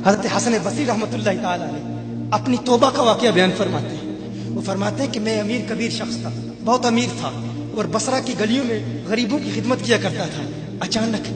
حضرت حسن بصری رحمۃ اللہ تعالی علیہ اپنی توبہ کا واقعہ بیان فرماتے ہیں۔ وہ فرماتے ہیں کہ میں امیر کبیر شخص تھا، بہت امیر تھا، اور بصرہ کی گلیوں میں غریبوں کی خدمت کیا کرتا تھا۔ اچانک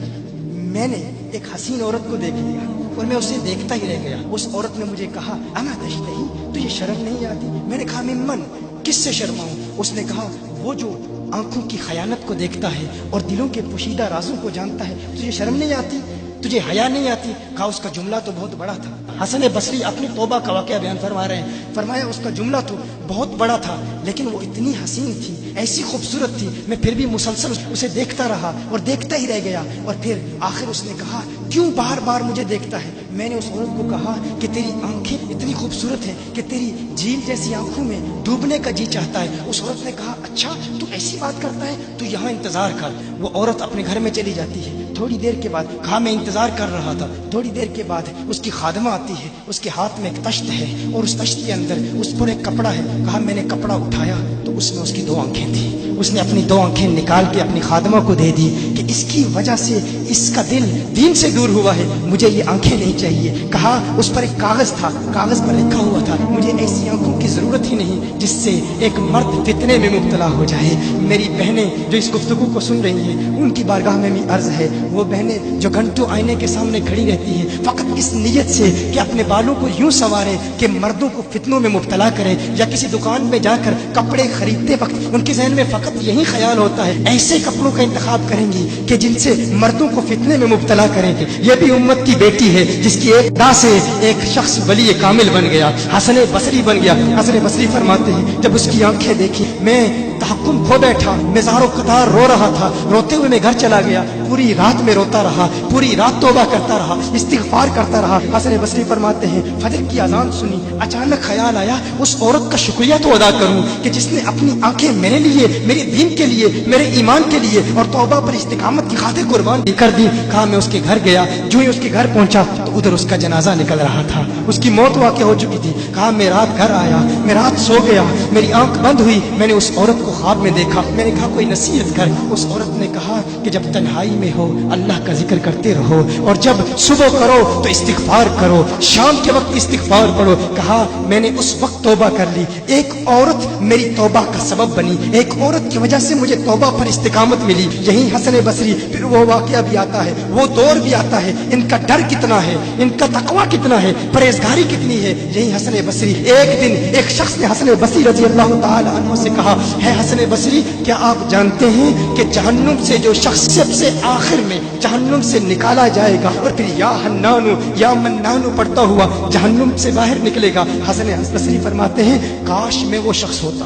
میں نے ایک حسین عورت کو دیکھ لیا اور میں اسے دیکھتا ہی رہ گیا۔ اس عورت نے مجھے کہا اما تشتہی، تجھے شرم نہیں آتی؟ میں نے کہا ممن، کس سے شرماؤں؟ اس نے کہا وہ جو آنکھوں کی خیانت کو دیکھتا ہے اور دلوں کے پوشیدہ رازوں کو جانتا ہے، تجھے شرم نہیں آتی؟ تجھے حیا نہیں آتی؟ کہا اس کا جملہ تو بہت بڑا تھا۔ حسن بصری اپنی توبہ کا واقعہ بیان فرما رہے ہیں، فرمایا اس کا جملہ تو بہت بڑا تھا، لیکن وہ اتنی حسین تھی، ایسی خوبصورت تھی، میں پھر بھی مسلسل اسے دیکھتا رہا اور دیکھتا ہی رہ گیا۔ اور پھر آخر اس نے کہا کیوں بار بار مجھے دیکھتا ہے؟ میں نے اس عورت کو کہا کہ تیری آنکھیں اتنی خوبصورت ہیں کہ تیری جھیل جیسی آنکھوں میں ڈوبنے کا جی چاہتا ہے۔ اس عورت نے کہا اچھا تو ایسی بات کرتا ہے، تو یہاں انتظار کر۔ وہ عورت اپنے گھر میں چلی جاتی ہے۔ تھوڑی دیر کے بعد کہا میں انتظار کر رہا تھا۔ تھوڑی دیر کے بعد اس کی خادمہ آتی ہے، اس کے ہاتھ میں ایک تشت ہے اور اس تشت کے اندر اس پر ایک کپڑا ہے۔ کہا میں نے کپڑا اٹھایا تو اس میں اس کی 2 آنکھیں تھیں۔ اس نے اپنی 2 آنکھیں نکال کے اپنی خادمہ کو دے دی کہ اس کی وجہ سے اس کا دل دین سے دور ہوا ہے، مجھے یہ آنکھیں نہیں چاہیے۔ کہا اس پر ایک کاغذ تھا، کاغذ پر لکھا ہوا تھا مجھے ایسی آنکھوں کی ضرورت ہی نہیں جس سے ایک مرد فتنے میں مبتلا ہو جائے۔ میری بہنیں جو اس گفتگو کو سن رہی ہیں ان کی بارگاہ میں بھی عرض ہے، وہ بہنیں جو گھنٹوں آئینے کے سامنے کھڑی رہتی ہیں فقط اس نیت سے کہ اپنے بالوں کو یوں سنوارے کہ مردوں کو فتنوں میں مبتلا کرے، یا کسی دکان میں جا کر کپڑے خریدتے وقت ان کے ذہن میں فقط یہی خیال ہوتا ہے ایسے کپڑوں کا انتخاب کریں گی کہ جن سے مردوں کو فتنے میں مبتلا کریں گے۔ یہ بھی امت کی بیٹی ہے جس کی ایک ادا سے ایک شخص ولی کامل بن گیا، حسن بصری بن گیا۔ حسن بصری فرماتے ہیں جب اس کی آنکھیں دیکھی میں تحکم کھو بیٹھا، میں زار و قطار رو رہا تھا، روتے ہوئے میں گھر چلا گیا، پوری رات میں روتا رہا، پوری رات توبہ کرتا رہا، استغفار کرتا رہا۔ حسن بصری فرماتے ہیں فجر کی اذان سنی، اچانک خیال آیا اس عورت کا شکریہ تو ادا کروں کہ جس نے اپنی آنکھیں میرے لیے، میرے دین کے لیے، میرے ایمان کے لیے اور توبہ پر استقامت کی خاطر قربان کر دی۔ کہا میں اس کے گھر گیا، جو ہی اس کے گھر پہنچا تو ادھر اس کا جنازہ نکل رہا تھا، اس کی موت واقع ہو چکی تھی۔ کہا میں رات گھر آیا، میں رات سو گیا، میری آنکھ بند ہوئی، میں نے اس عورت کو خواب میں دیکھا، میں نے کہا کوئی نصیحت کر۔ اس عورت نے کہا کہ جب تنہائی میں ہو اللہ کا ذکر کرتے رہو، اور جب صبح کرو تو استغفار کرو، شام کے وقت استغفار پڑھو۔ کہا میں نے اس وقت توبہ کر لی، ایک عورت میری توبہ کا سبب بنی، ایک عورت کی وجہ سے مجھے توبہ پر استقامت ملی۔ یہی حسن بصری پھر وہ واقعہ بھی آتا ہے، وہ دور بھی آتا ہے، ان کا ڈر کتنا ہے، ان کا تقوی کتنا ہے، پرہیزگاری کتنی ہے۔ یہی حسن بصری ایک دن ایک شخص نے حسن بصری رضی اللہ تعالی عنہ سے کہا ہے حسن بصری کیا آپ جانتے ہیں کہ جہنم سے جو شخص سب سے آخر میں جہنم سے نکالا جائے گا اور پھر یا حنانو یا منانو پڑھتا ہوا جہنم سے باہر نکلے گا؟ حسن بصری فرماتے ہیں کاش میں وہ شخص ہوتا،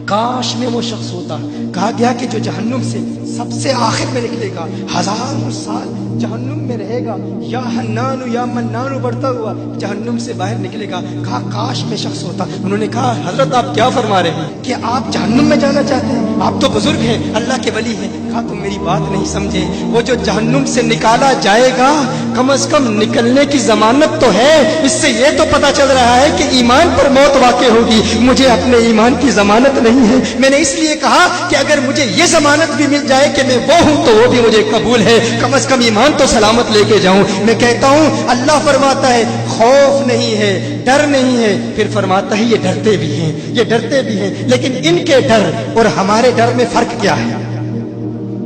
کاش میں وہ شخص ہوتا۔ کہا گیا کہ جو جہنم سے سب سے آخر میں نکلے گا، 1000 سال جہنم میں رہے گا، یا حنانو یا منانو بڑھتا ہوا جہنم سے باہر نکلے گا۔ کہا کاش میں شخص ہوتا۔ انہوں نے کہا حضرت آپ کیا فرما رہے ہیں کہ آپ جہنم میں جانا چاہتے ہیں؟ آپ تو بزرگ ہیں، اللہ کے ولی ہیں۔ کہا تم میری بات نہیں سمجھے، وہ جو جہنم سے نکالا جائے گا کم از کم نکلنے کی ضمانت تو ہے، اس سے یہ تو پتا چل رہا ہے کہ ایمان پر موت واقع ہوگی، مجھے اپنے ایمان کی ضمانت نہیں ہے۔ میں نے اس لیے کہا کہ اگر مجھے یہ ضمانت بھی مل جائے کہ میں وہ ہوں تو وہ بھی مجھے قبول ہے، کم از کم ایمان تو سلامت لے کے جاؤں۔ میں کہتا ہوں اللہ فرماتا ہے خوف نہیں ہے، ڈر نہیں ہے، پھر فرماتا ہے یہ ڈرتے بھی ہیں، یہ ڈرتے بھی ہیں، لیکن ان کے ڈر اور ہمارے ڈر میں فرق کیا ہے؟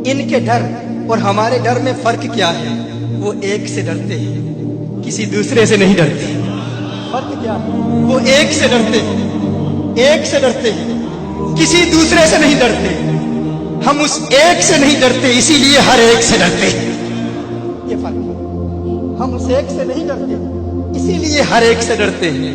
ان کے ڈر اور ہمارے ڈر میں فرق کیا ہے؟ وہ ایک سے ڈرتے ہیں، کسی دوسرے سے نہیں ڈرتے۔ فرق کیا ہے؟ وہ ایک سے ڈرتے ہیں، ایک سے ڈرتے ہیں، کسی دوسرے سے نہیں ڈرتے۔ ہم اس ایک سے نہیں ڈرتے، اسی لیے ہر ایک سے ڈرتے ہیں۔ یہ فرق ہے، ہم اس ایک سے نہیں ڈرتے اسی لیے ہر ایک سے ڈرتے ہیں۔